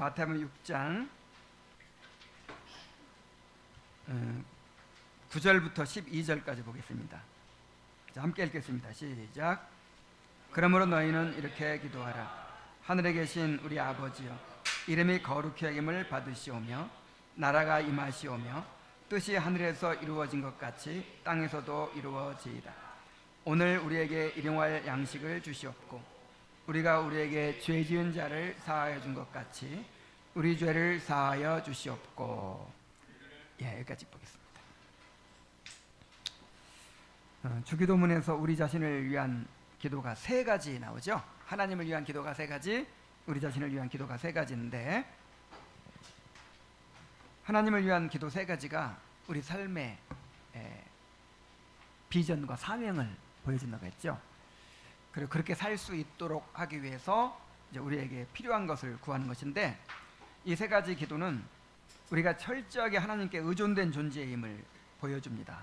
마태복음 6장 9절부터 12절까지 보겠습니다. 자, 함께 읽겠습니다. 시작. 그러므로 너희는 이렇게 기도하라. 하늘에 계신 우리 아버지여, 이름이 거룩히 여김을 받으시오며 나라가 임하시오며 뜻이 하늘에서 이루어진 것 같이 땅에서도 이루어지이다. 오늘 우리에게 일용할 양식을 주시옵고 우리가 우리에게 죄 지은 자를 사하여 준 것 같이 우리 죄를 사하여 주시옵고. 여기까지 보겠습니다. 주기도문에서 우리 자신을 위한 기도가 세 가지 나오죠. 하나님을 위한 기도가 세 가지, 우리 자신을 위한 기도가 세 가지인데, 하나님을 위한 기도 세 가지가 우리 삶의 비전과 사명을 보여준다고 했죠. 그리고 그렇게 살 수 있도록 하기 위해서 이제 우리에게 필요한 것을 구하는 것인데, 이 세 가지 기도는 우리가 철저하게 하나님께 의존된 존재임을 보여줍니다.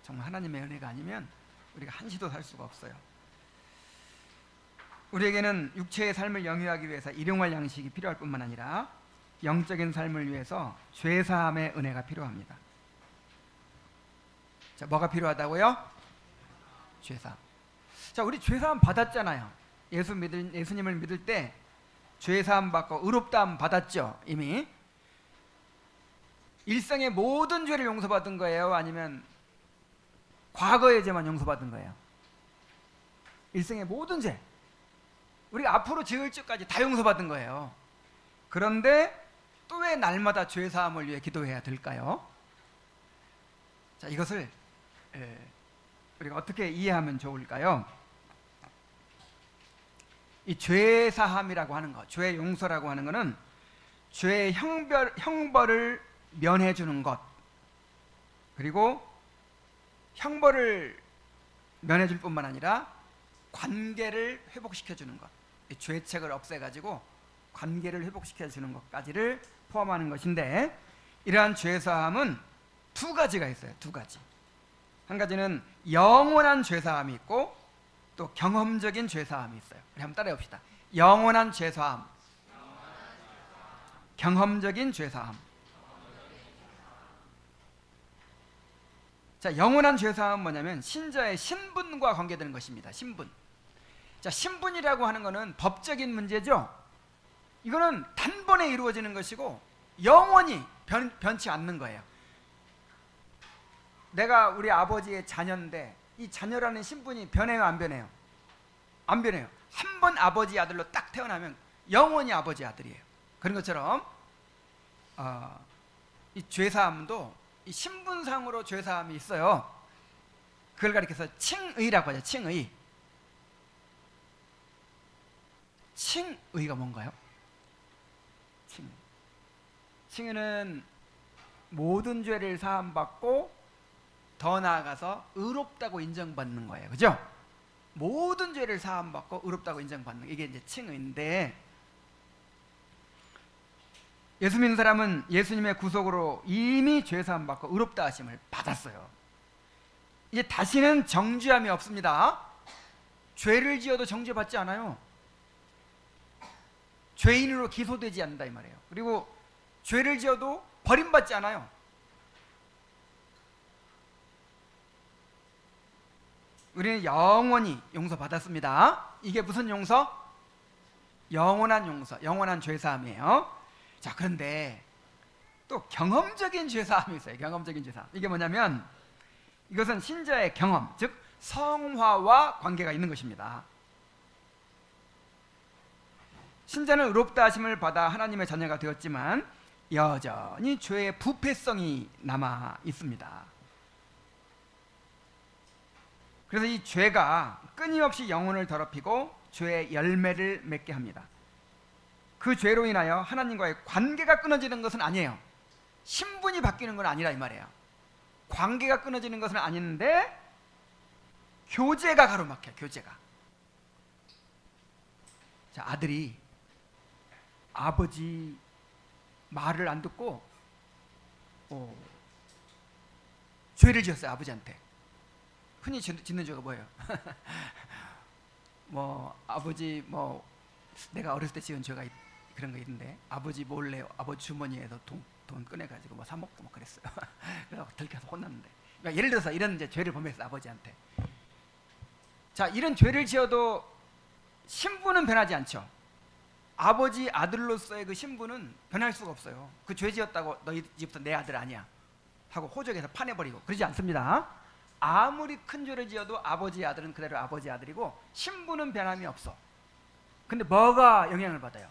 정말 하나님의 은혜가 아니면 우리가 한시도 살 수가 없어요. 우리에게는 육체의 삶을 영위하기 위해서 일용할 양식이 필요할 뿐만 아니라 영적인 삶을 위해서 죄사함의 은혜가 필요합니다. 자, 뭐가 필요하다고요? 죄사함. 자, 우리 죄사함 받았잖아요. 예수님을 믿을 때 죄사함 받고 의롭다함 받았죠. 이미 일생의 모든 죄를 용서받은 거예요? 아니면 과거의 죄만 용서받은 거예요? 일생의 모든 죄, 우리가 앞으로 지을 죄까지 다 용서받은 거예요. 그런데 또 왜 날마다 죄사함을 위해 기도해야 될까요? 자, 이것을 우리가 어떻게 이해하면 좋을까요? 이 죄사함이라고 하는 것, 죄 용서라고 하는 것은 죄의 형벌을 면해주는 것, 그리고 형벌을 면해줄 뿐만 아니라 관계를 회복시켜주는 것, 죄책을 없애가지고 관계를 회복시켜주는 것까지를 포함하는 것인데, 이러한 죄사함은 두 가지가 있어요. 두 가지. 한 가지는 영원한 죄사함이 있고 또 경험적인 죄사함이 있어요. 우리 한번 따라해 봅시다. 영원한 죄사함, 경험적인 죄사함. 자, 영원한 죄사함은 뭐냐면 신자의 신분과 관계되는 것입니다. 신분. 자, 신분이라고 하는 것은 법적인 문제죠. 이거는 단번에 이루어지는 것이고 영원히 변치 않는 거예요. 내가 우리 아버지의 자녀인데 이 자녀라는 신분이 변해요, 안 변해요? 안 변해요. 한 번 아버지 아들로 딱 태어나면 영원히 아버지 아들이에요. 그런 것처럼 이 죄사함도 이 신분상으로 죄사함이 있어요. 그걸 가리켜서 칭의라고 하죠. 칭의. 칭의가 뭔가요? 칭의는 모든 죄를 사함받고 더 나아가서 의롭다고 인정받는 거예요. 그죠? 모든 죄를 사함받고 의롭다고 인정받는, 이게 이제 칭의인데, 예수 믿는 사람은 예수님의 구속으로 이미 죄 사함받고 의롭다 하심을 받았어요. 이제 다시는 정죄함이 없습니다. 죄를 지어도 정죄받지 않아요. 죄인으로 기소되지 않는다 이 말이에요. 그리고 죄를 지어도 버림받지 않아요. 우리는 영원히 용서받았습니다. 이게 무슨 용서? 영원한 용서, 영원한 죄사함이에요. 자, 그런데 또 경험적인 죄사함이 있어요. 경험적인 죄사함. 이게 뭐냐면 이것은 신자의 경험, 즉 성화와 관계가 있는 것입니다. 신자는 의롭다 하심을 받아 하나님의 자녀가 되었지만 여전히 죄의 부패성이 남아 있습니다. 그래서 이 죄가 끊임없이 영혼을 더럽히고 죄의 열매를 맺게 합니다. 그 죄로 인하여 하나님과의 관계가 끊어지는 것은 아니에요. 신분이 바뀌는 건 아니라 이 말이에요. 관계가 끊어지는 것은 아닌데 교제가 가로막혀요. 교제가. 자, 아들이 아버지 말을 안 듣고 죄를 지었어요. 아버지한테. 흔히 짓는 죄가 뭐예요? 아버지 내가 어렸을 때 지은 죄가 그런 거 있는데 아버지 몰래 아버지 주머니에서 돈 꺼내가지고 뭐 사 먹고 뭐 그랬어요. 그래서 들켜서 혼났는데. 그러니까 예를 들어서 이런 이제 죄를 범했어 아버지한테. 자, 이런 죄를 지어도 신분은 변하지 않죠. 아버지 아들로서의 그 신분은 변할 수가 없어요. 그 죄 지었다고 너희 집부터 내 아들 아니야 하고 호적에서 파내버리고 그러지 않습니다. 아무리 큰 죄를 지어도 아버지 아들은 그대로 아버지 아들이고 신분은 변함이 없어. 근데 뭐가 영향을 받아요?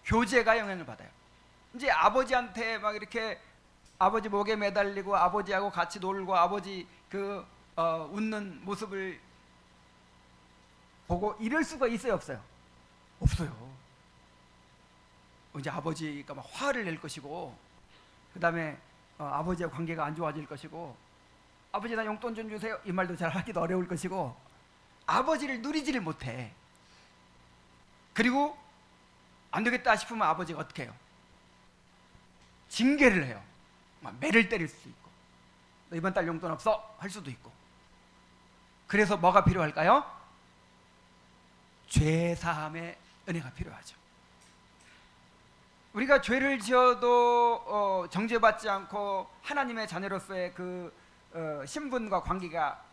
교제가 영향을 받아요. 이제 아버지한테 막 이렇게 아버지 목에 매달리고 아버지하고 같이 놀고 아버지 그 웃는 모습을 보고 이럴 수가 있어요, 없어요? 없어요. 이제 아버지가 막 화를 낼 것이고, 그 다음에 아버지와 관계가 안 좋아질 것이고, 아버지 나 용돈 좀 주세요 이 말도 잘 하기도 어려울 것이고, 아버지를 누리지를 못해. 그리고 안 되겠다 싶으면 아버지가 어떻게 해요? 징계를 해요. 막 매를 때릴 수도 있고, 너 이번 달 용돈 없어 할 수도 있고. 그래서 뭐가 필요할까요? 죄사함의 은혜가 필요하죠. 우리가 죄를 지어도 정죄받지 않고 하나님의 자녀로서의 그 신분과 관계가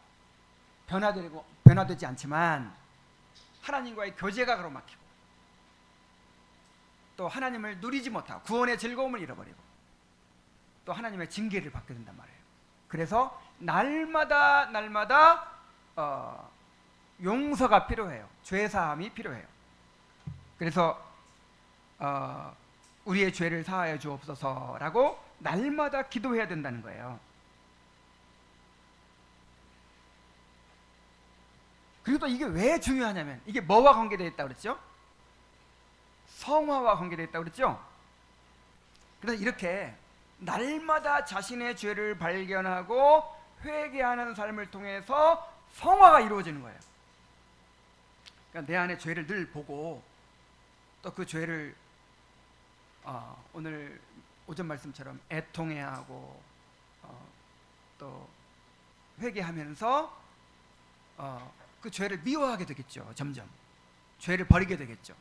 변화되지 않지만 하나님과의 교제가 가로막히고 또 하나님을 누리지 못하고 구원의 즐거움을 잃어버리고 또 하나님의 징계를 받게 된단 말이에요. 그래서 날마다 용서가 필요해요. 죄사함이 필요해요. 그래서 우리의 죄를 사하여 주옵소서라고 날마다 기도해야 된다는 거예요. 그리고 또 이게 왜 중요하냐면 이게 뭐와 관계되어 있다고 그랬죠? 성화와 관계되어 있다고 그랬죠? 그래서 이렇게 날마다 자신의 죄를 발견하고 회개하는 삶을 통해서 성화가 이루어지는 거예요. 그러니까 내 안에 죄를 늘 보고 또 그 죄를 오늘 오전 말씀처럼 애통해야 하고 또 회개하면서 그 죄를 미워하게 되겠죠. 점점 죄를 버리게 되겠죠.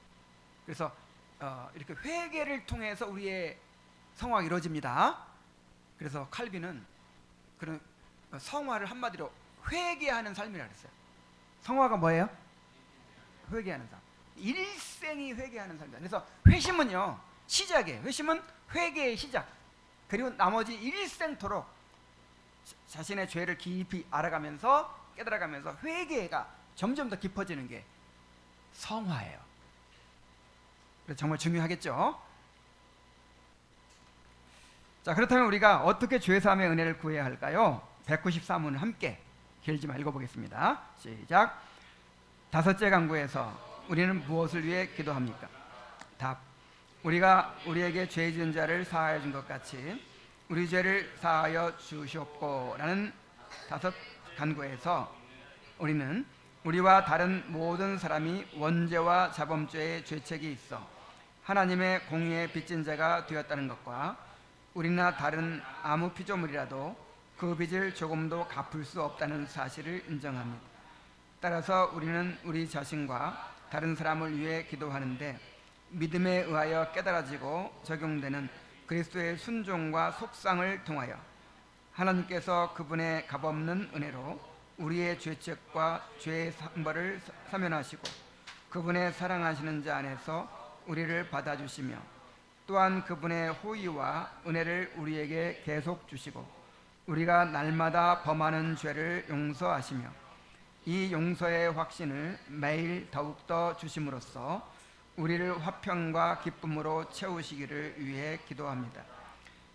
그래서 이렇게 회개를 통해서 우리의 성화가 이루어집니다. 그래서 칼빈은 그런 성화를 한마디로 회개하는 삶이라고 했어요. 성화가 뭐예요? 회개하는 삶. 일생이 회개하는 삶이다. 그래서 회심은요 시작이에요. 회심은 회개의 시작. 그리고 나머지 일생토록 자신의 죄를 깊이 알아가면서 깨달아가면서 회개가 점점 더 깊어지는 게 성화예요. 그래서 정말 중요하겠죠. 자, 그렇다면 우리가 어떻게 죄사함의 은혜를 구해야 할까요? 194문 함께 길지만 읽어보겠습니다. 시작. 다섯째 강구에서 우리는 무엇을 위해 기도합니까? 답. 우리가 우리에게 죄 지은 자를 사하여 준 것 같이 우리 죄를 사하여 주시옵고 라는 다섯 간구에서 우리는 우리와 다른 모든 사람이 원죄와 자범죄의 죄책이 있어 하나님의 공의에 빚진 자가 되었다는 것과 우리나 다른 아무 피조물이라도 그 빚을 조금도 갚을 수 없다는 사실을 인정합니다. 따라서 우리는 우리 자신과 다른 사람을 위해 기도하는데 믿음에 의하여 깨달아지고 적용되는 그리스도의 순종과 속상을 통하여 하나님께서 그분의 값없는 은혜로 우리의 죄책과 죄의 상벌을 사면하시고 그분의 사랑하시는 자 안에서 우리를 받아주시며 또한 그분의 호의와 은혜를 우리에게 계속 주시고 우리가 날마다 범하는 죄를 용서하시며 이 용서의 확신을 매일 더욱더 주심으로써 우리를 화평과 기쁨으로 채우시기를 위해 기도합니다.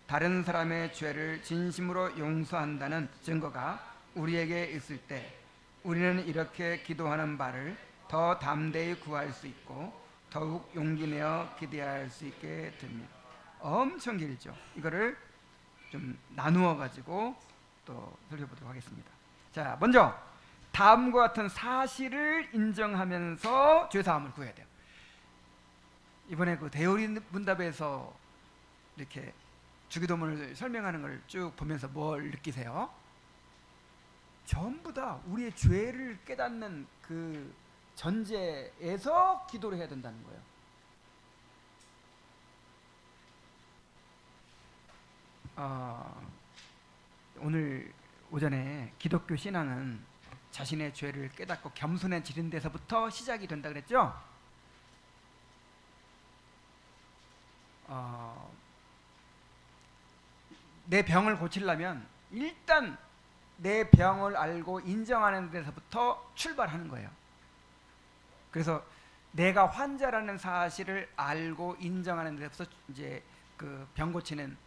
다른 사람의 죄를 진심으로 용서한다는 증거가 우리에게 있을 때 우리는 이렇게 기도하는 바를 더 담대히 구할 수 있고 더욱 용기 내어 기대할 수 있게 됩니다. 엄청 길죠. 이거를 좀 나누어 가지고 또 살펴보도록 하겠습니다. 자, 먼저 다음과 같은 사실을 인정하면서 죄사함을 구해야 돼요. 이번에 그 대요리 문답에서 이렇게 주기도문을 설명하는 걸 쭉 보면서 뭘 느끼세요? 전부 다 우리의 죄를 깨닫는 그 전제에서 기도를 해야 된다는 거예요. 오늘 오전에 기독교 신앙은 자신의 죄를 깨닫고 겸손해지는 데서부터 시작이 된다 그랬죠? 내 병을 고치려면 일단 내 병을 알고 인정하는 데서부터 출발하는 거예요. 그래서 내가 환자라는 사실을 알고 인정하는 데서 이제 그 병 고치는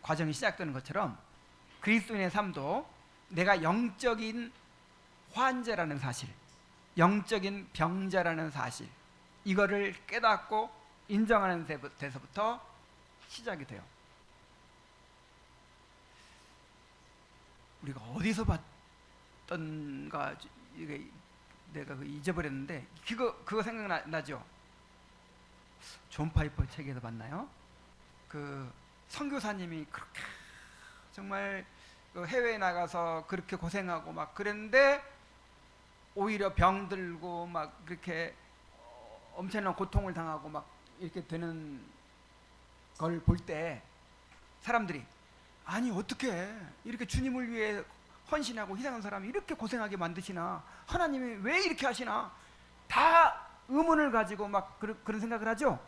과정이 시작되는 것처럼 그리스도인의 삶도 내가 영적인 환자라는 사실, 영적인 병자라는 사실, 이거를 깨닫고 인정하는 데서부터 시작이 돼요. 우리가 어디서 봤던가 이게 내가 잊어버렸는데 그거 생각나죠? 존 파이퍼 책에서 봤나요? 그 선교사님이 그렇게 정말 그 해외에 나가서 그렇게 고생하고 막 그랬는데 오히려 병들고 막 그렇게 엄청난 고통을 당하고 막 이렇게 되는 걸 볼 때 사람들이 아니 어떻게 이렇게 주님을 위해 헌신하고 희생한 사람이 이렇게 고생하게 만드시나, 하나님이 왜 이렇게 하시나, 다 의문을 가지고 막 그런 생각을 하죠.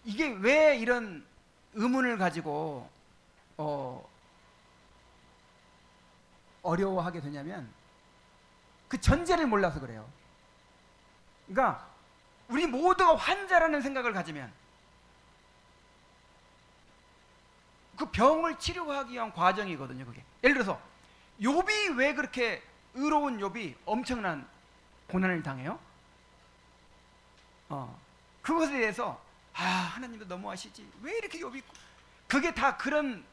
이게 왜 이런 의문을 가지고 어려워하게 되냐면 그 전제를 몰라서 그래요. 그러니까 우리 모두가 환자라는 생각을 가지면 그 병을 치료하기 위한 과정이거든요. 그게 예를 들어서 욥이 왜 그렇게 의로운 욥이 엄청난 고난을 당해요? 그것에 대해서 하나님도 너무하시지, 왜 이렇게 욥이, 그게 다 그런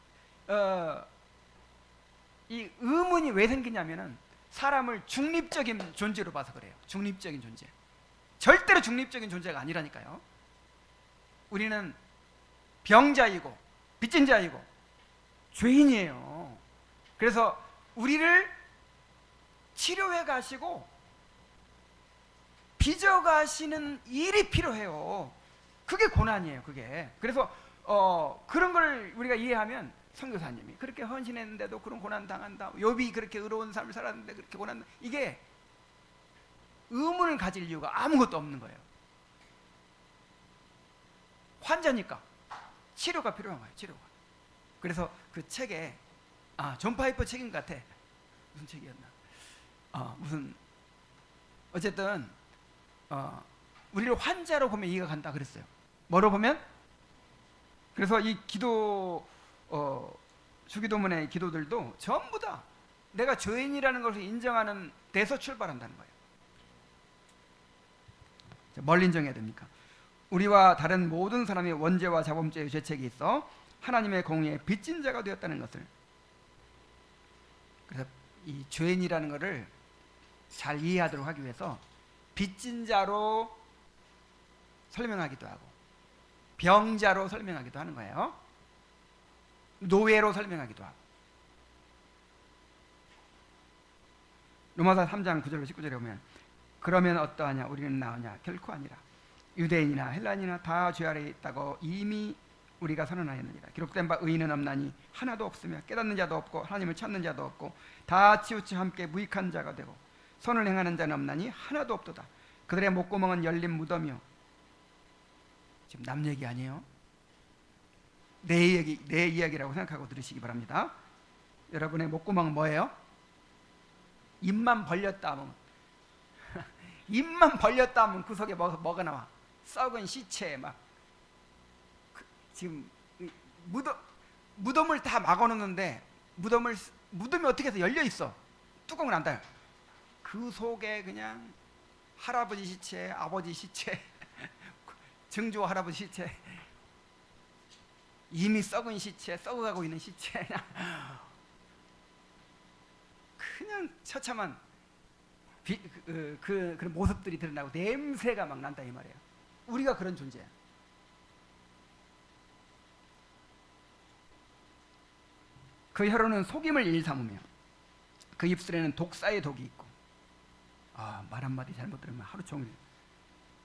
이 의문이 왜 생기냐면은 사람을 중립적인 존재로 봐서 그래요. 중립적인 존재. 절대로 중립적인 존재가 아니라니까요. 우리는 병자이고 빚진 자이고 죄인이에요. 그래서 우리를 치료해 가시고 빚어 가시는 일이 필요해요. 그게 고난이에요. 그게. 그래서 그런 걸 우리가 이해하면 선교사님이 그렇게 헌신했는데도 그런 고난 당한다, 욥이 그렇게 의로운 삶을 살았는데 그렇게 고난, 이게 의문을 가질 이유가 아무것도 없는 거예요. 환자니까 치료가 필요한 거예요. 치료가. 그래서 그 책에 존 파이퍼 책인 것 같아. 무슨 책이었나? 어쨌든 우리를 환자로 보면 이해가 간다 그랬어요. 뭐로 보면? 그래서 이 기도 주기도문의 기도들도 전부 다 내가 죄인이라는 것을 인정하는 데서 출발한다는 거예요. 뭘 인정해야 됩니까? 우리와 다른 모든 사람이 원죄와 자범죄의 죄책이 있어 하나님의 공의에 빚진 자가 되었다는 것을. 그래서 이 죄인이라는 것을 잘 이해하도록 하기 위해서 빚진 자로 설명하기도 하고 병자로 설명하기도 하는 거예요. 노예로 설명하기도 하고. 로마서 3장 9절로 19절에 보면 그러면 어떠하냐, 우리는 나으냐, 결코 아니라 유대인이나 헬라인이나 다 죄 아래에 있다고 이미 우리가 선언하였느니라. 기록된 바 의인은 없나니 하나도 없으며 깨닫는 자도 없고 하나님을 찾는 자도 없고 다 치우쳐 함께 무익한 자가 되고 선을 행하는 자는 없나니 하나도 없도다. 그들의 목구멍은 열린 무덤이요. 지금 남 얘기 아니에요. 내 이야기라고 생각하고 들으시기 바랍니다. 여러분의 목구멍은 뭐예요? 입만 벌렸다 하면 입만 벌렸다 하면 그 속에 뭐가 나와? 썩은 시체 막. 지금 무덤을 다 막아놓는데 무덤이 어떻게 해서 열려 있어? 뚜껑을 안 닫아요. 그 속에 그냥 할아버지 시체, 아버지 시체, 증조 할아버지 시체, 이미 썩은 시체, 썩어가고 있는 시체, 그냥 처참한 그런 모습들이 드러나고 냄새가 막 난다 이 말이에요. 우리가 그런 존재야. 그 혀로는 속임을 일삼으며 그 입술에는 독사의 독이 있고, 말 한마디 잘못 들으면 하루 종일.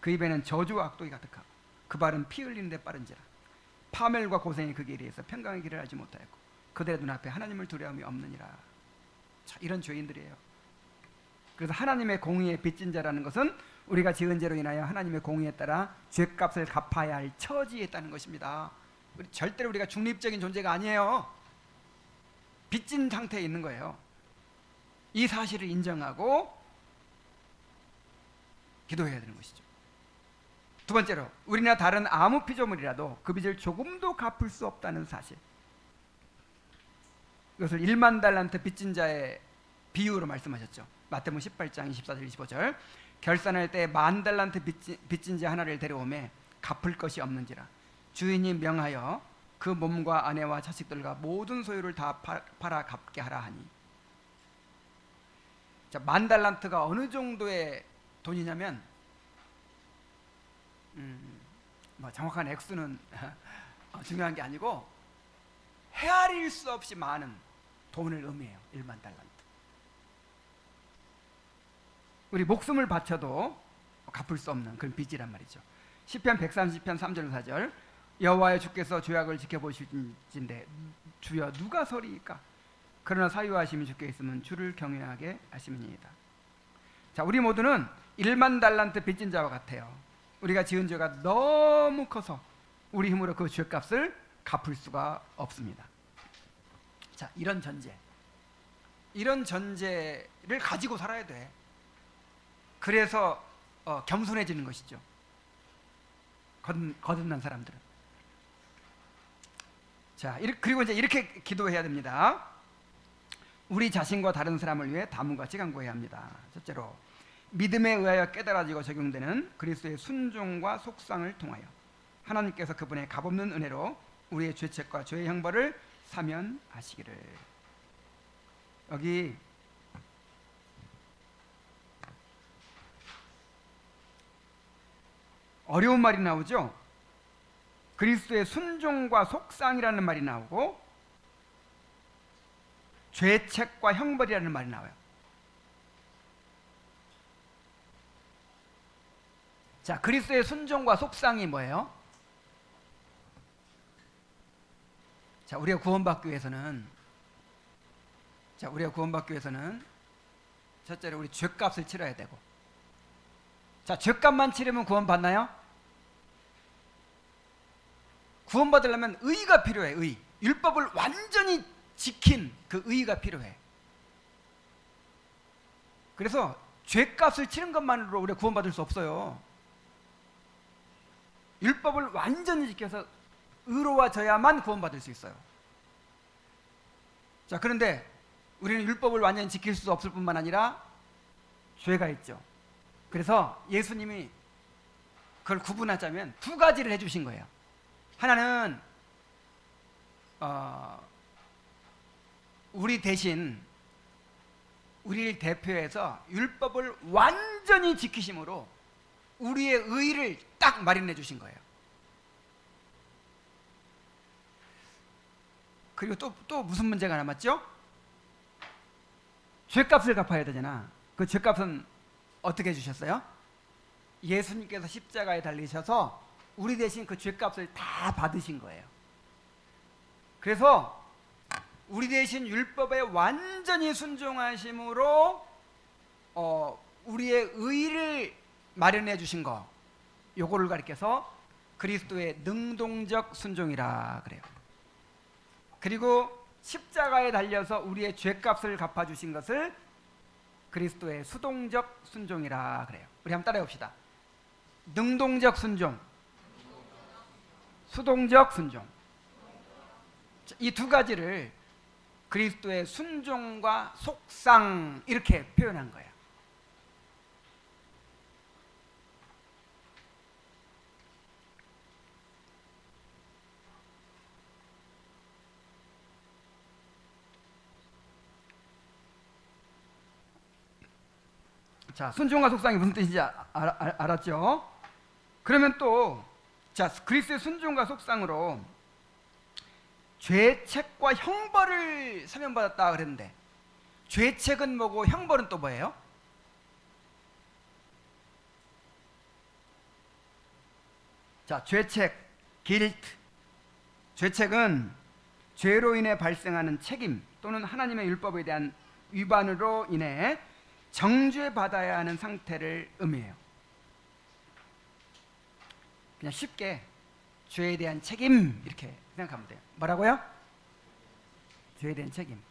그 입에는 저주와 악독이 가득하고 그 발은 피 흘리는 데 빠른지라 파멸과 고생이 그 길에 있어 평강의 길을 알지 못하였고 그들의 눈앞에 하나님을 두려움이 없느니라. 자, 이런 죄인들이에요. 그래서 하나님의 공의에 빚진 자라는 것은 우리가 지은 죄로 인하여 하나님의 공의에 따라 죄값을 갚아야 할 처지에 있다는 것입니다. 절대로 우리가 중립적인 존재가 아니에요. 빚진 상태에 있는 거예요. 이 사실을 인정하고 기도해야 되는 것이죠. 두 번째로, 우리나 다른 아무 피조물이라도 그 빚을 조금도 갚을 수 없다는 사실. 이것을 1만 달란트 빚진 자의 비유로 말씀하셨죠. 마태복음 18장 24절 25절. 결산할 때 1만 달란트 빚진 자 하나를 데려오매 갚을 것이 없는지라 주인이 명하여 그 몸과 아내와 자식들과 모든 소유를 다 팔아 갚게 하라 하니. 자, 1만 달란트가 어느 정도의 돈이냐면 뭐 정확한 액수는 중요한 게 아니고 헤아릴 수 없이 많은 돈을 의미해요. 1만 달란트. 우리 목숨을 바쳐도 갚을 수 없는 그런 빚이란 말이죠. 시편 130편 3절 4절. 여호와의 주께서 죄악을 지켜보실진데 주여 누가 서리이까? 그러나 사유하심이 주께 있으면 주를 경외하게 하심이니이다. 자, 우리 모두는 1만 달란트 빚진 자와 같아요. 우리가 지은 죄가 너무 커서 우리 힘으로 그 죄값을 갚을 수가 없습니다. 자, 이런 전제를 가지고 살아야 돼. 그래서 겸손해지는 것이죠. 거듭난 사람들은. 자, 그리고 이제 이렇게 기도해야 됩니다. 우리 자신과 다른 사람을 위해 다문같이 간구해야 합니다. 첫째로, 믿음에 의하여 깨달아지고 적용되는 그리스도의 순종과 속상을 통하여 하나님께서 그분의 값없는 은혜로 우리의 죄책과 죄의 형벌을 사면하시기를. 여기 어려운 말이 나오죠. 그리스도의 순종과 속상이라는 말이 나오고 죄책과 형벌이라는 말이 나와요. 자, 그리스도의 순종과 속상이 뭐예요? 자, 우리가 구원받기 위해서는 첫째로 우리 죄값을 치러야 되고. 자, 죄값만 치르면 구원받나요? 구원받으려면 의가 필요해. 의. 율법을 완전히 지킨 그 의가 필요해. 그래서 죄값을 치른 것만으로 우리가 구원받을 수 없어요. 율법을 완전히 지켜서 의로워져야만 구원받을 수 있어요. 자, 그런데 우리는 율법을 완전히 지킬 수 없을 뿐만 아니라 죄가 있죠. 그래서 예수님이 그걸 구분하자면 두 가지를 해주신 거예요. 하나는 우리 대신 우리를 대표해서 율법을 완전히 지키심으로 우리의 의를 딱 마련해 주신 거예요. 그리고 또 무슨 문제가 남았죠? 죄값을 갚아야 되잖아. 그 죄값은 어떻게 해주셨어요? 예수님께서 십자가에 달리셔서 우리 대신 그 죄값을 다 받으신 거예요. 그래서 우리 대신 율법에 완전히 순종하심으로 우리의 의를 마련해 주신 거, 요거를 가리켜서 그리스도의 능동적 순종이라 그래요. 그리고 십자가에 달려서 우리의 죄값을 갚아주신 것을 그리스도의 수동적 순종이라 그래요. 우리 한번 따라해 봅시다. 능동적 순종, 수동적 순종. 이 두 가지를 그리스도의 순종과 속상 이렇게 표현한 거예요. 자, 순종과 속상이 무슨 뜻인지 알았죠? 그러면 또, 자, 그리스도의 순종과 속상으로 죄책과 형벌을 사면받았다 그랬는데, 죄책은 뭐고 형벌은 또 뭐예요? 자, 죄책, guilt, 죄책은 죄로 인해 발생하는 책임 또는 하나님의 율법에 대한 위반으로 인해 정죄받아야 하는 상태를 의미해요. 그냥 쉽게 죄에 대한 책임 이렇게 생각하면 돼요. 뭐라고요? 죄에 대한 책임.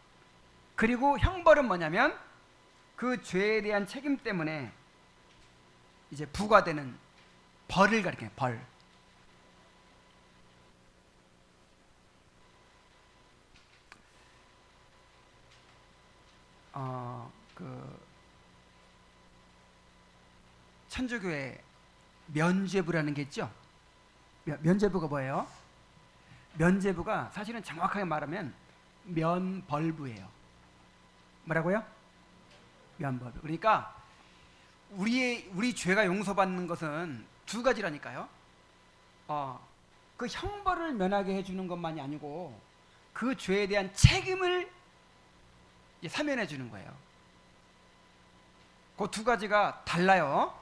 그리고 형벌은 뭐냐면 그 죄에 대한 책임 때문에 이제 부과되는 벌을 가리켜요. 벌. 천주교에 면죄부라는 게 있죠. 면죄부가 뭐예요? 면죄부가 사실은 정확하게 말하면 면벌부예요. 뭐라고요? 면벌부. 그러니까 우리 죄가 용서받는 것은 두 가지라니까요. 그 형벌을 면하게 해주는 것만이 아니고 그 죄에 대한 책임을 사면해 주는 거예요. 그 두 가지가 달라요.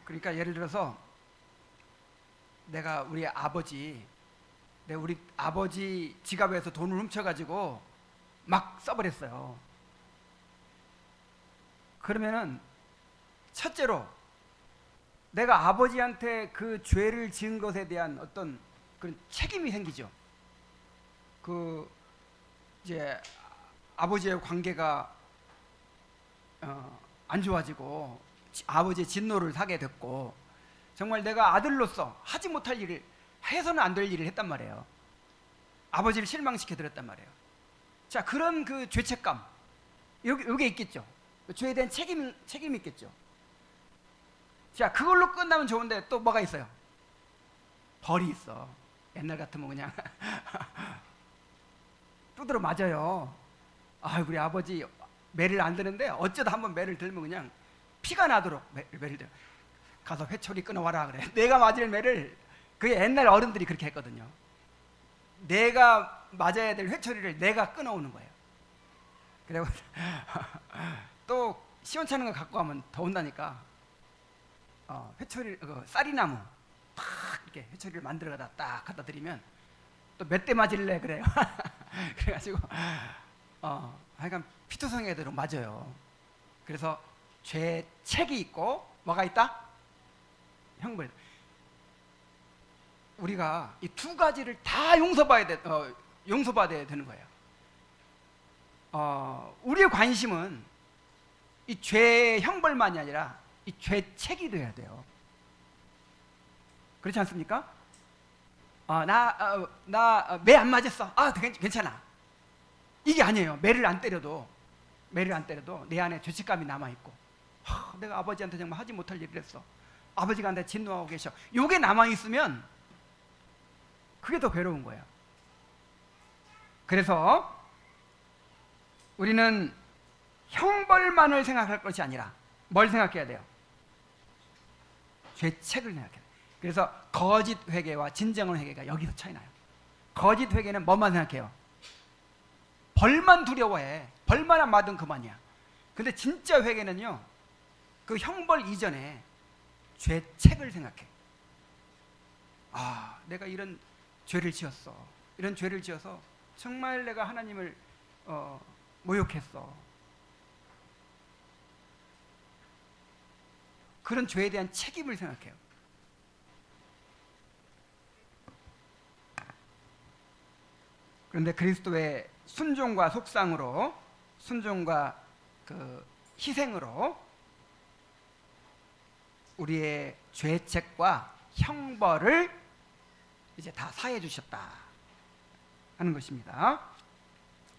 그러니까 예를 들어서 내가 우리 아버지 지갑에서 돈을 훔쳐가지고 막 써버렸어요. 그러면은 첫째로 내가 아버지한테 그 죄를 지은 것에 대한 어떤 그런 책임이 생기죠. 이제 아버지의 관계가 안 좋아지고 아버지의 진노를 사게 됐고 정말 내가 아들로서 하지 못할 일을 해서는 안 될 일을 했단 말이에요. 아버지를 실망시켜 드렸단 말이에요. 자, 그런 그 죄책감 요게 있겠죠. 죄에 대한 책임이 있겠죠. 자, 그걸로 끝나면 좋은데 또 뭐가 있어요? 벌이 있어. 옛날 같으면 그냥 두드러 맞아요. 우리 아버지 매를 안 드는데 어쩌다 한번 매를 들면 그냥 피가 나도록 매를 들어. 가서 회초리 끊어와라 그래. 내가 맞을 매를 그게 옛날 어른들이 그렇게 했거든요. 내가 맞아야 될 회초리를 내가 끊어오는 거예요. 그리고 또 시원찮은 거 갖고 가면 더 온다니까. 회초리 쌀이나무 탁 이렇게 회초리를 만들어다 딱 갖다 드리면 또 몇 대 맞을래 그래요. 그래가지고 하여간 피투성이가 되도록 맞아요. 그래서 죄책이 있고 뭐가 있다? 형벌. 우리가 이 두 가지를 다 용서받아야 되는 거예요. 우리의 관심은 이 죄의 형벌만이 아니라 이 죄책이 돼야 돼요. 그렇지 않습니까? 나 매 안 맞았어. 괜찮아. 이게 아니에요. 매를 안 때려도 내 안에 죄책감이 남아 있고, 내가 아버지한테 정말 하지 못할 일을 했어. 아버지가 나한테 진노하고 계셔. 요게 남아 있으면 그게 더 괴로운 거예요. 그래서 우리는 형벌만을 생각할 것이 아니라 뭘 생각해야 돼요? 죄책을 생각해야 돼요. 그래서 거짓 회개와 진정한 회개가 여기서 차이 나요. 거짓 회개는 뭐만 생각해요? 벌만 두려워해. 벌만 안 맞으면 그만이야. 근데 진짜 회개는요, 그 형벌 이전에 죄책을 생각해. 내가 이런 죄를 지었어. 이런 죄를 지어서 정말 내가 하나님을 모욕했어. 그런 죄에 대한 책임을 생각해요. 그런데 그리스도의 순종과 속상으로, 순종과 그 희생으로 우리의 죄책과 형벌을 이제 다 사해 주셨다 하는 것입니다.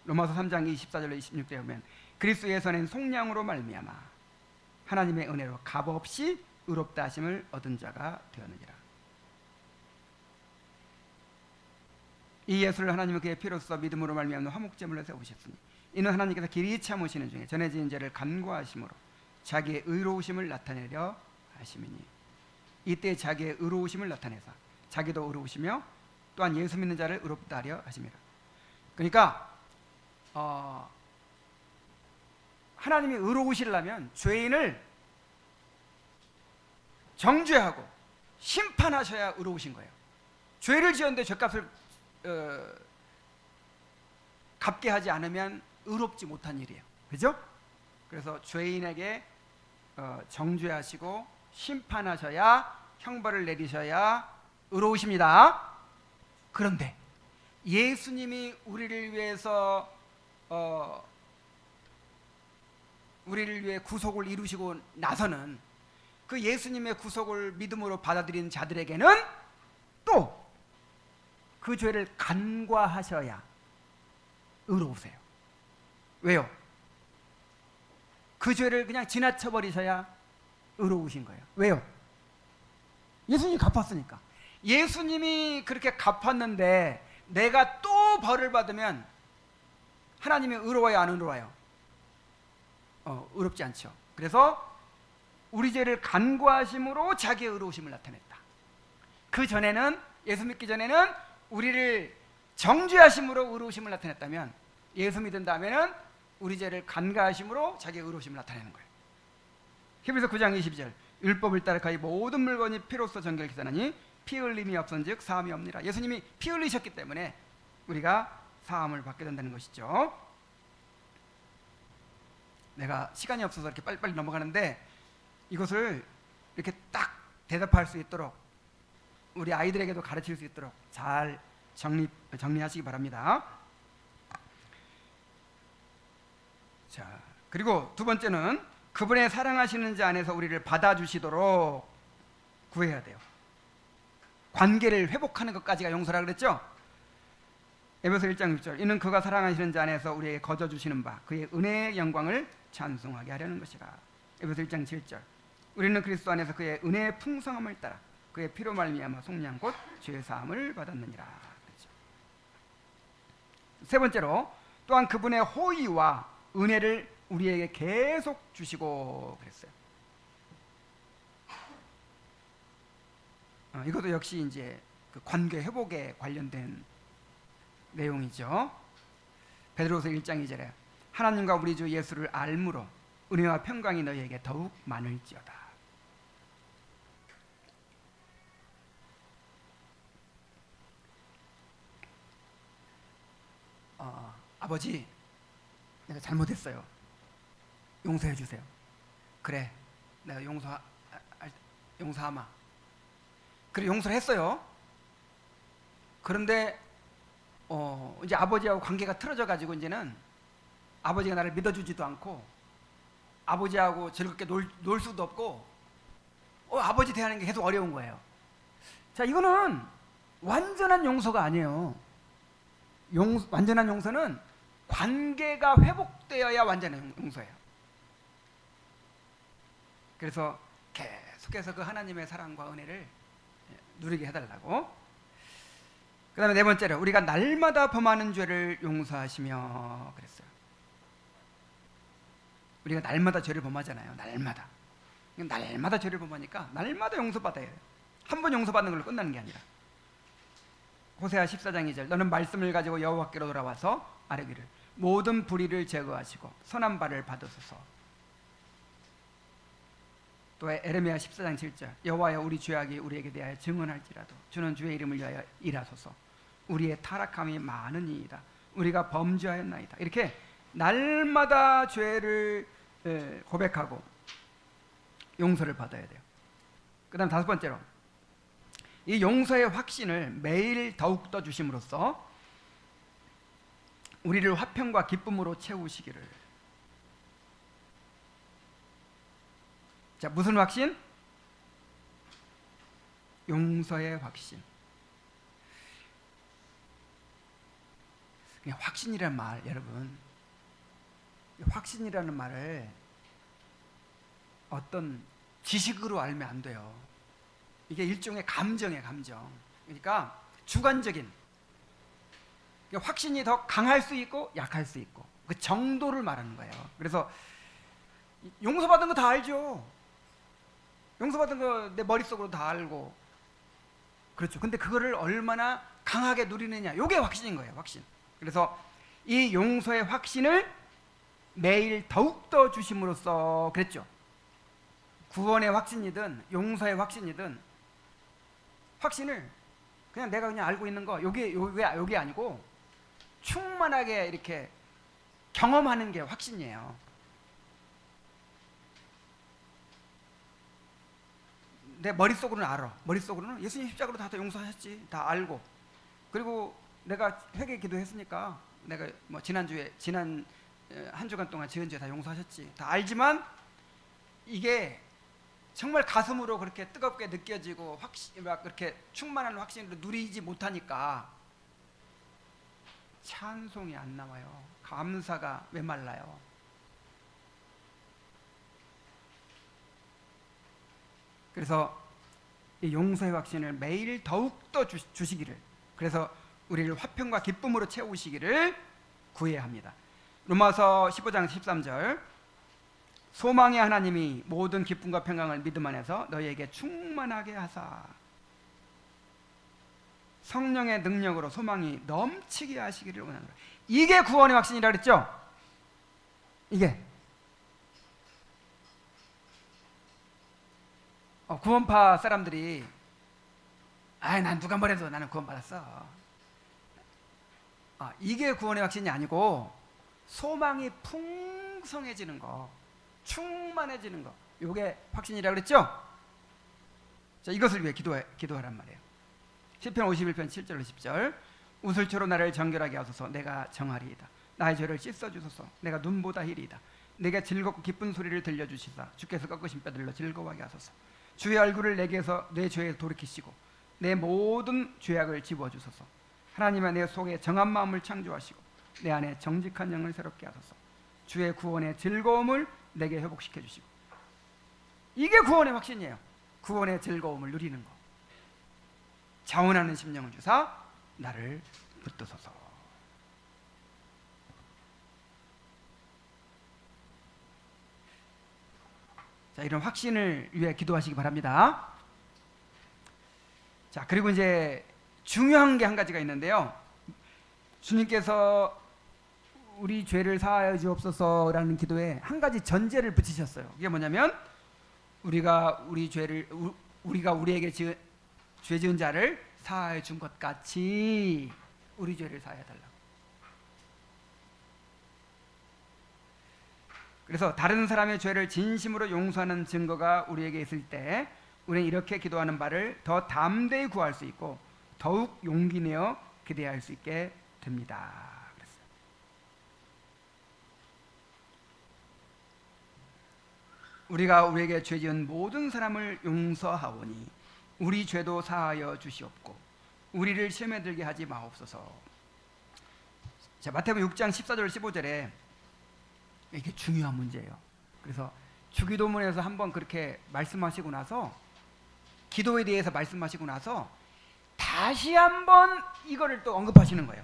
로마서 3장 24절로 26절에 보면 그리스도에서 낸 속량으로 말미암아 하나님의 은혜로 값없이 의롭다 하심을 얻은 자가 되었느니라. 이 예수를 하나님은 그의 피로써 믿음으로 말미암는 화목제물로 세우셨으니 이는 하나님께서 길이 참으시는 중에 전에 지은 죄를 간구하심으로 자기의 의로우심을 나타내려 하심이니 이때 자기의 의로우심을 나타내사 자기도 의로우시며 또한 예수 믿는 자를 의롭다 하려 하심이라. 그러니까 하나님이 의로우시려면 죄인을 정죄하고 심판하셔야 의로우신 거예요. 죄를 지었는데 죄값을 갚게 하지 않으면 의롭지 못한 일이에요. 그죠? 그래서 죄인에게 정죄하시고 심판하셔야, 형벌을 내리셔야 의로우십니다. 그런데 예수님이 우리를 위해서 우리를 위해 구속을 이루시고 나서는 그 예수님의 구속을 믿음으로 받아들인 자들에게는 또 그 죄를 간과하셔야 의로우세요. 왜요? 그 죄를 그냥 지나쳐 버리셔야 의로우신 거예요. 왜요? 예수님이 갚았으니까. 예수님이 그렇게 갚았는데 내가 또 벌을 받으면 하나님이 의로워요, 안 의로워요? 의롭지 않죠. 그래서 우리 죄를 간과하심으로 자기의 의로우심을 나타냈다. 그 전에는, 예수 믿기 전에는 우리를 정죄하심으로 의로우심을 나타냈다면, 예수 믿은 다음에는 우리 죄를 간과하심으로 자기의 의로우심을 나타내는 거예요. 히브리서 9장 22절, 율법을 따라 거의 모든 물건이 피로써 정결케 하나니 피 흘림이 없은즉 사함이 없니라. 예수님이 피 흘리셨기 때문에 우리가 사함을 받게 된다는 것이죠. 내가 시간이 없어서 이렇게 빨리빨리 넘어가는데 이것을 이렇게 딱 대답할 수 있도록, 우리 아이들에게도 가르칠 수 있도록 잘 정리하시기 바랍니다. 자, 그리고 두 번째는 그분의 사랑하시는 자 안에서 우리를 받아주시도록 구해야 돼요. 관계를 회복하는 것까지가 용서라 그랬죠? 에베소 1장 6절, 이는 그가 사랑하시는 자 안에서 우리에게 거저 주시는 바 그의 은혜의 영광을 찬송하게 하려는 것이라. 에베소 1장 7절, 우리는 그리스도 안에서 그의 은혜의 풍성함을 따라 그의 피로 말미암아 속량 곧 죄 사함을 받았느니라. 그렇죠. 세 번째로, 또한 그분의 호의와 은혜를 우리에게 계속 주시고 그랬어요. 이것도 역시 이제 그 관계 회복에 관련된 내용이죠. 베드로서 1장 2절에 하나님과 우리 주 예수를 알므로 은혜와 평강이 너희에게 더욱 많을지어다. 아버지, 내가 잘못했어요. 용서해 주세요. 그래, 내가 용서하마. 그래, 용서를 했어요. 그런데 이제 아버지하고 관계가 틀어져 가지고 이제는 아버지가 나를 믿어주지도 않고 아버지하고 즐겁게 놀 수도 없고 아버지 대하는 게 계속 어려운 거예요. 자, 이거는 완전한 용서가 아니에요. 완전한 용서는 관계가 회복되어야 완전한 용서예요. 그래서 계속해서 그 하나님의 사랑과 은혜를 누리게 해달라고. 그 다음에 네 번째로, 우리가 날마다 범하는 죄를 용서하시며 그랬어요. 우리가 날마다 죄를 범하잖아요. 날마다 죄를 범하니까 날마다 용서받아야 해요. 한 번 용서받는 걸로 끝나는 게 아니라. 호세아 14장 2절, 너는 말씀을 가지고 여호와께로 돌아와서 아뢰기를 모든 불의를 제거하시고 선한 바를 받으소서. 또 에레미야 14장 7절, 여호와여 우리 죄악이 우리에게 대하여 증언할지라도 주는 주의 이름을 위하여 일하소서. 우리의 타락함이 많으니이다. 우리가 범죄하였나이다. 이렇게 날마다 죄를 고백하고 용서를 받아야 돼요. 그 다음 다섯 번째로, 이 용서의 확신을 매일 더욱더 주심으로써 우리를 화평과 기쁨으로 채우시기를. 자, 무슨 확신? 용서의 확신. 그냥 확신이라는 말, 여러분, 확신이라는 말을 어떤 지식으로 알면 안 돼요. 이게 일종의 감정이에요, 감정. 그러니까 주관적인, 확신이 더 강할 수 있고 약할 수 있고 그 정도를 말하는 거예요. 그래서 용서받은 거 다 알죠. 용서받은 거 내 머릿속으로 다 알고, 그렇죠. 근데 그거를 얼마나 강하게 누리느냐, 이게 확신인 거예요, 확신. 그래서 이 용서의 확신을 매일 더욱더 주심으로써 그랬죠. 구원의 확신이든 용서의 확신이든 확신을 그냥 내가 그냥 알고 있는 거 요게 아니고 충만하게 이렇게 경험하는 게 확신이에요. 내 머릿속으로는 알아. 머릿속으로는 예수님 십자가로 다 용서하셨지. 다 알고. 그리고 내가 회개 기도했으니까 내가 뭐 지난 한 주간 동안 지은 죄 다 용서하셨지. 다 알지만 이게 정말 가슴으로 그렇게 뜨겁게 느껴지고 막 그렇게 충만한 확신으로 누리지 못하니까 찬송이 안 나와요. 감사가 메말라요. 그래서 이 용서의 확신을 매일 더욱더 주시기를, 그래서 우리를 화평과 기쁨으로 채우시기를 구해야 합니다. 로마서 15장 13절, 소망의 하나님이 모든 기쁨과 평강을 믿음 안에서 너희에게 충만하게 하사 성령의 능력으로 소망이 넘치게 하시기를 원하노라. 이게 구원의 확신이라 그랬죠? 이게 구원파 사람들이 난 누가 뭐래도 나는 구원받았어. 이게 구원의 확신이 아니고 소망이 풍성해지는 거, 충만해지는 거, 이게 확신이라 그랬죠? 자, 이것을 위해 기도하란 말이에요. 시편 51편 7절 10절, 우슬초로 나를 정결하게 하소서. 내가 정하리이다. 나의 죄를 씻어주소서. 내가 눈보다 희리이다. 내게 즐겁고 기쁜 소리를 들려주시사 주께서 꺾으신 뼈들로 즐거워하게 하소서. 주의 얼굴을 내게서 내 죄에 돌이키시고 내 모든 죄악을 지워주소서. 하나님은 내 속에 정한 마음을 창조하시고 내 안에 정직한 영을 새롭게 하소서. 주의 구원의 즐거움을 내게 회복시켜 주시고. 이게 구원의 확신이에요. 구원의 즐거움을 누리는 거. 자원하는 심령을 주사 나를 붙드소서. 자, 이런 확신을 위해 기도하시기 바랍니다. 자, 그리고 이제 중요한 게 한 가지가 있는데요. 주님께서 우리 죄를 사하여 주옵소서라는 기도에 한 가지 전제를 붙이셨어요. 이게 뭐냐면 우리가 우리에게 죄 지은 자를 사하여 준 것 같이 우리 죄를 사하여 달라고. 그래서 다른 사람의 죄를 진심으로 용서하는 증거가 우리에게 있을 때 우리는 이렇게 기도하는 바를 더 담대히 구할 수 있고 더욱 용기 내어 기대할 수 있게 됩니다. 우리가 우리에게 죄 지은 모든 사람을 용서하오니 우리 죄도 사하여 주시옵고 우리를 시험에 들게 하지 마옵소서. 자, 마태복음 6장 14절 15절에 이게 중요한 문제예요. 그래서 주기도문에서 한번 그렇게 말씀하시고 나서, 기도에 대해서 말씀하시고 나서 다시 한번 이거를 또 언급하시는 거예요.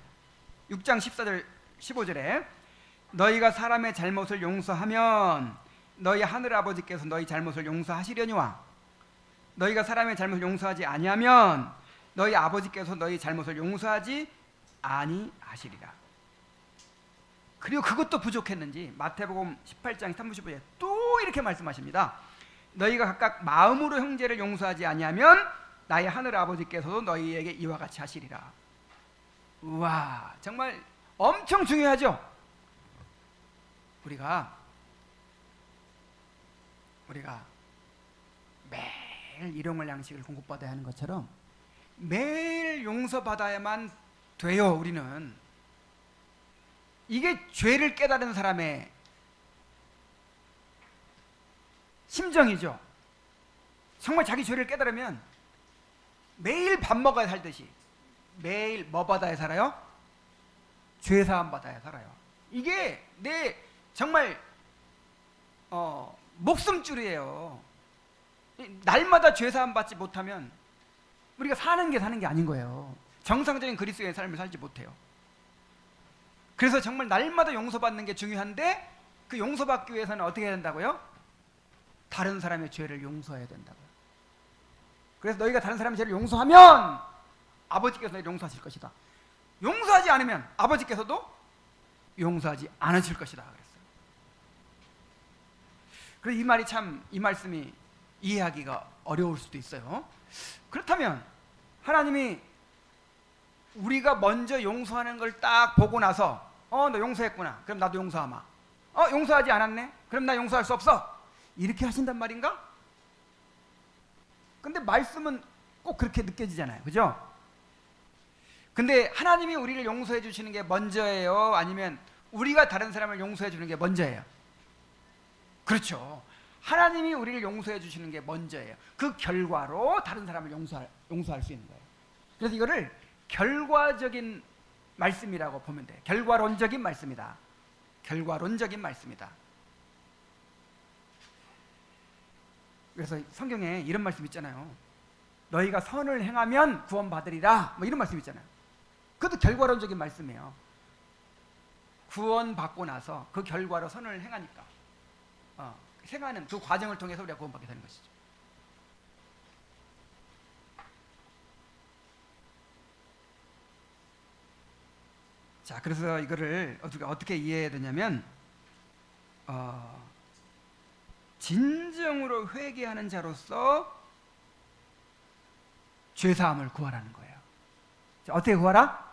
6장 14절 15절에 너희가 사람의 잘못을 용서하면 너희 하늘 아버지께서 너희 잘못을 용서하시려니와 너희가 사람의 잘못을 용서하지 아니하면 너희 아버지께서 너희 잘못을 용서하지 아니하시리라. 그리고 그것도 부족했는지 마태복음 18장 35절에 또 이렇게 말씀하십니다. 너희가 각각 마음으로 형제를 용서하지 아니하면 나의 하늘 아버지께서도 너희에게 이와 같이 하시리라. 우와, 정말 엄청 중요하죠. 우리가 매일 일용할 양식을 공급받아야 하는 것처럼 매일 용서받아야만 돼요. 우리는 이게 죄를 깨달은 사람의 심정이죠. 정말 자기 죄를 깨달으면 매일 밥 먹어야 살듯이 매일 뭐 받아야 살아요? 죄 사함 받아야 살아요. 이게 내 정말 목숨줄이에요. 날마다 죄 사함 받지 못하면 우리가 사는 게 아닌 거예요. 정상적인 그리스도의 삶을 살지 못해요. 그래서 정말 날마다 용서받는 게 중요한데 그 용서받기 위해서는 어떻게 해야 된다고요? 다른 사람의 죄를 용서해야 된다고요. 그래서 너희가 다른 사람의 죄를 용서하면 아버지께서 너희를 용서하실 것이다. 용서하지 않으면 아버지께서도 용서하지 않으실 것이다 그랬어요. 그래서 이 말씀이 이해하기가 어려울 수도 있어요. 그렇다면 하나님이 우리가 먼저 용서하는 걸 딱 보고 나서 너 용서했구나. 그럼 나도 용서하마. 용서하지 않았네. 그럼 나 용서할 수 없어. 이렇게 하신단 말인가? 근데 말씀은 꼭 그렇게 느껴지잖아요. 그죠? 근데 하나님이 우리를 용서해 주시는 게 먼저예요? 아니면 우리가 다른 사람을 용서해 주는 게 먼저예요? 그렇죠. 하나님이 우리를 용서해 주시는 게 먼저예요. 그 결과로 다른 사람을 용서할 수 있는 거예요. 그래서 이거를 결과적인 말씀이라고 보면 돼요. 결과론적인 말씀이다. 결과론적인 말씀이다. 그래서 성경에 이런 말씀 있잖아요. 너희가 선을 행하면 구원받으리라. 뭐 이런 말씀 있잖아요. 그것도 결과론적인 말씀이에요. 구원받고 나서 그 결과로 선을 행하니까 행하는 그 과정을 통해서 우리가 구원받게 되는 것이죠. 자, 그래서 이거를 어떻게 이해해야 되냐면 진정으로 회개하는 자로서 죄사함을 구하라는 거예요. 자, 어떻게 구하라?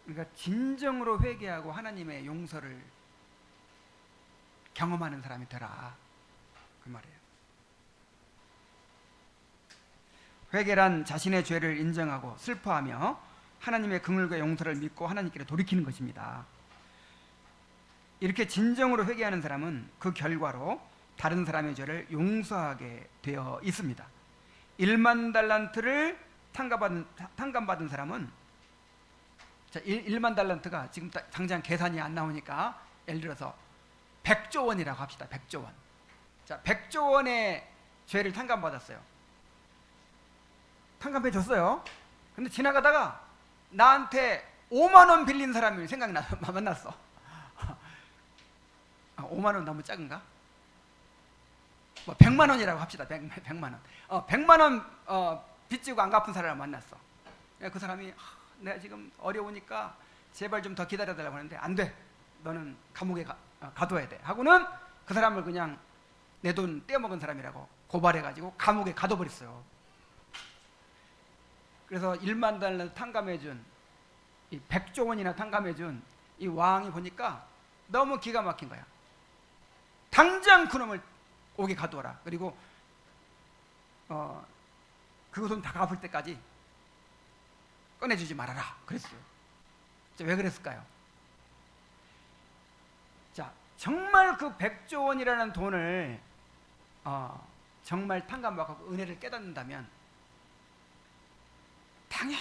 그러니까 진정으로 회개하고 하나님의 용서를 경험하는 사람이 되라, 그 말이에요. 회개란 자신의 죄를 인정하고 슬퍼하며 하나님의 긍휼과 용서를 믿고 하나님께로 돌이키는 것입니다. 이렇게 진정으로 회개하는 사람은 그 결과로 다른 사람의 죄를 용서하게 되어 있습니다. 1만 달란트를 탕감받은 사람은, 자, 1만 달란트가 지금 당장 계산이 안 나오니까 예를 들어서 100조 원이라고 합시다. 100조 원. 자, 100조 원의 죄를 탕감받았어요. 탕감해 줬어요. 근데 지나가다가 나한테 5만 원 빌린 사람이 생각나서 만났어. 5만 원 너무 작은가? 뭐 100만 원이라고 합시다. 100만 원. 100만 원 빚지고 안 갚은 사람을 만났어. 그 사람이 내가 지금 어려우니까 제발 좀 더 기다려달라고 하는데 안 돼. 너는 감옥에 가둬야 돼. 하고는 그 사람을 그냥 내 돈 떼어먹은 사람이라고 고발해가지고 감옥에 가둬버렸어요. 그래서 1만 달러 탕감해준, 이 100조 원이나 탕감해준 이 왕이 보니까 너무 기가 막힌 거야. 당장 그놈을 옥에 가두어라. 그리고 그 돈 다 갚을 때까지 꺼내주지 말아라. 그랬어요. 왜 그랬을까요? 자, 정말 그 100조 원이라는 돈을 정말 탕감받고 은혜를 깨닫는다면 당연히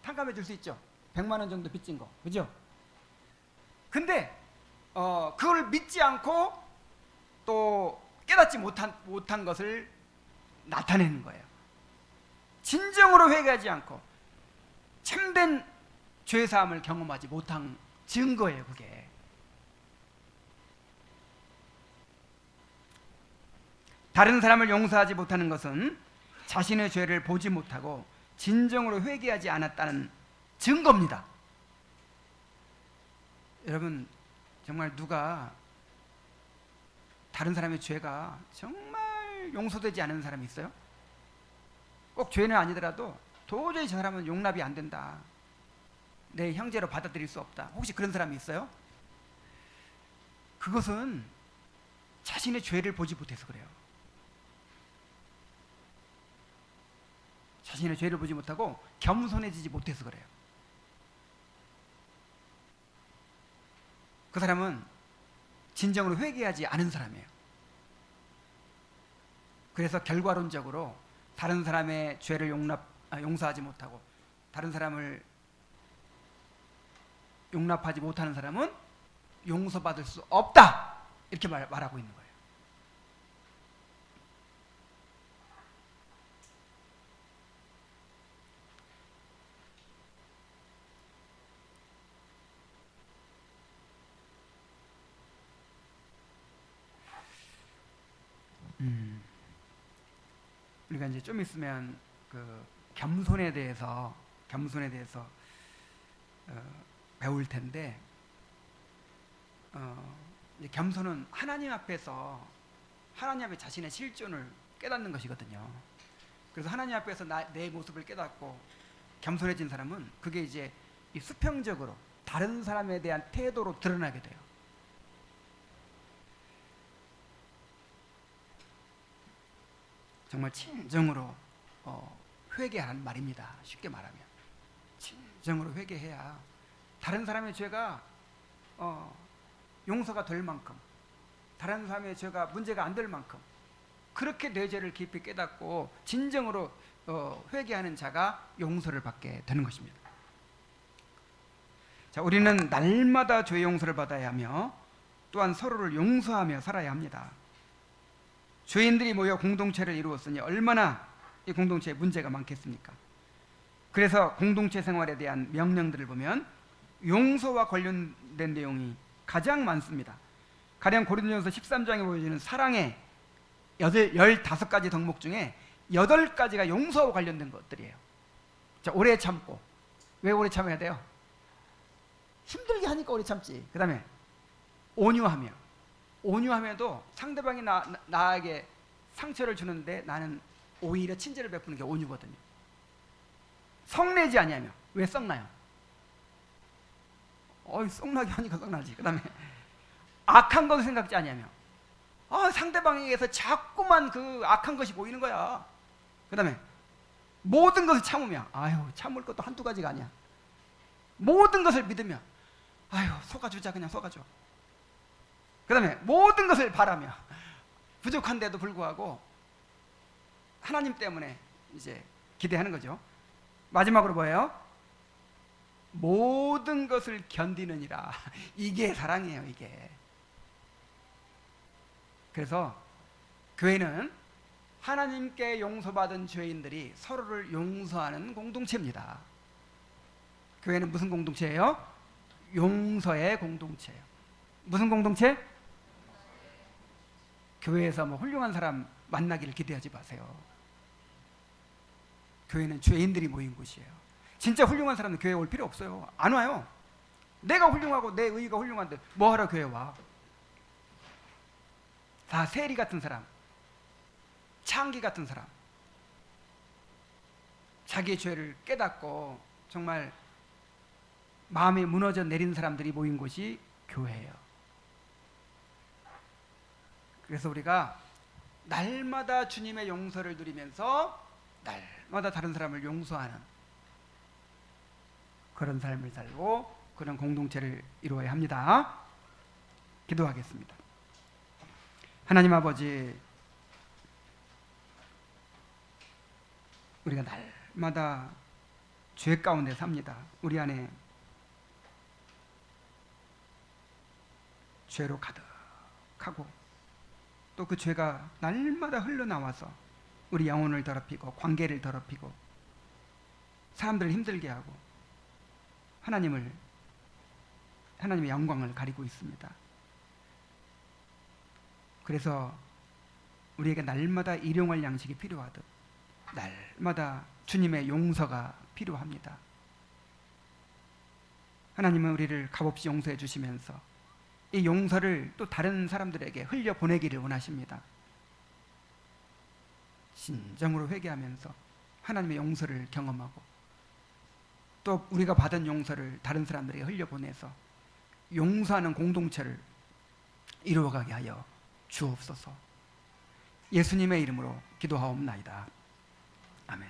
탕감해 줄 수 있죠. 100만 원 정도 빚진 거, 그죠? 근데 그걸 믿지 않고 또 깨닫지 못한 것을 나타내는 거예요. 진정으로 회개하지 않고 참된 죄사함을 경험하지 못한 증거예요, 그게. 다른 사람을 용서하지 못하는 것은 자신의 죄를 보지 못하고 진정으로 회개하지 않았다는 증거입니다. 여러분, 정말 누가 다른 사람의 죄가 정말 용서되지 않은 사람이 있어요? 꼭 죄는 아니더라도 도저히 저 사람은 용납이 안 된다, 내 형제로 받아들일 수 없다, 혹시 그런 사람이 있어요? 그것은 자신의 죄를 보지 못해서 그래요. 자신의 죄를 보지 못하고 겸손해지지 못해서 그래요. 그 사람은 진정으로 회개하지 않은 사람이에요. 그래서 결과론적으로 다른 사람의 죄를 용서하지 못하고 다른 사람을 용납하지 못하는 사람은 용서받을 수 없다, 이렇게 말하고 있는 거예요. 우리가 이제 좀 있으면 그 겸손에 대해서 배울 텐데, 이제 겸손은 하나님 앞에서 하나님 앞에 자신의 실존을 깨닫는 것이거든요. 그래서 하나님 앞에서 내 모습을 깨닫고 겸손해진 사람은 그게 이제 이 수평적으로 다른 사람에 대한 태도로 드러나게 돼요. 정말 진정으로 회개하는 말입니다. 쉽게 말하면 진정으로 회개해야 다른 사람의 죄가 용서가 될 만큼, 다른 사람의 죄가 문제가 안 될 만큼 그렇게 내 죄를 깊이 깨닫고 진정으로 회개하는 자가 용서를 받게 되는 것입니다. 자, 우리는 날마다 죄 용서를 받아야 하며 또한 서로를 용서하며 살아야 합니다. 죄인들이 모여 공동체를 이루었으니 얼마나 이 공동체에 문제가 많겠습니까? 그래서 공동체 생활에 대한 명령들을 보면 용서와 관련된 내용이 가장 많습니다. 가령 고린도전서 13장에 보여지는 사랑의 15가지 덕목 중에 8가지가 용서와 관련된 것들이에요. 자, 오래 참고. 왜 오래 참아야 돼요? 힘들게 하니까 오래 참지. 그 다음에 온유하며. 온유하면도 상대방이 나에게 상처를 주는데 나는 오히려 친절을 베푸는 게 온유거든요. 성내지 아니하며. 왜 썩나요? 썩나게 하니까 썩나지. 그 다음에 악한 것을 생각지 아니하며. 상대방에게서 자꾸만 그 악한 것이 보이는 거야. 그 다음에 모든 것을 참으며. 참을 것도 한두 가지가 아니야. 모든 것을 믿으며. 속아주자, 그냥 속아줘. 그 다음에 모든 것을 바라며. 부족한데도 불구하고 하나님 때문에 이제 기대하는 거죠. 마지막으로 뭐예요? 모든 것을 견디느니라. 이게 사랑이에요, 이게. 그래서 교회는 하나님께 용서받은 죄인들이 서로를 용서하는 공동체입니다. 교회는 무슨 공동체예요? 용서의 공동체예요. 무슨 공동체? 교회에서 훌륭한 사람 만나기를 기대하지 마세요. 교회는 죄인들이 모인 곳이에요. 진짜 훌륭한 사람은 교회에 올 필요 없어요. 안 와요. 내가 훌륭하고 내 의의가 훌륭한데 뭐하러 교회에 와? 다 세리 같은 사람, 창기 같은 사람, 자기의 죄를 깨닫고 정말 마음이 무너져 내린 사람들이 모인 곳이 교회예요. 그래서 우리가 날마다 주님의 용서를 누리면서 날마다 다른 사람을 용서하는 그런 삶을 살고 그런 공동체를 이루어야 합니다. 기도하겠습니다. 하나님 아버지, 우리가 날마다 죄 가운데 삽니다. 우리 안에 죄로 가득하고 또 그 죄가 날마다 흘러나와서 우리 영혼을 더럽히고 관계를 더럽히고 사람들을 힘들게 하고 하나님의 영광을 가리고 있습니다. 그래서 우리에게 날마다 일용할 양식이 필요하듯 날마다 주님의 용서가 필요합니다. 하나님은 우리를 값없이 용서해 주시면서 이 용서를 또 다른 사람들에게 흘려보내기를 원하십니다. 진정으로 회개하면서 하나님의 용서를 경험하고 또 우리가 받은 용서를 다른 사람들에게 흘려보내서 용서하는 공동체를 이루어가게 하여 주옵소서. 예수님의 이름으로 기도하옵나이다. 아멘.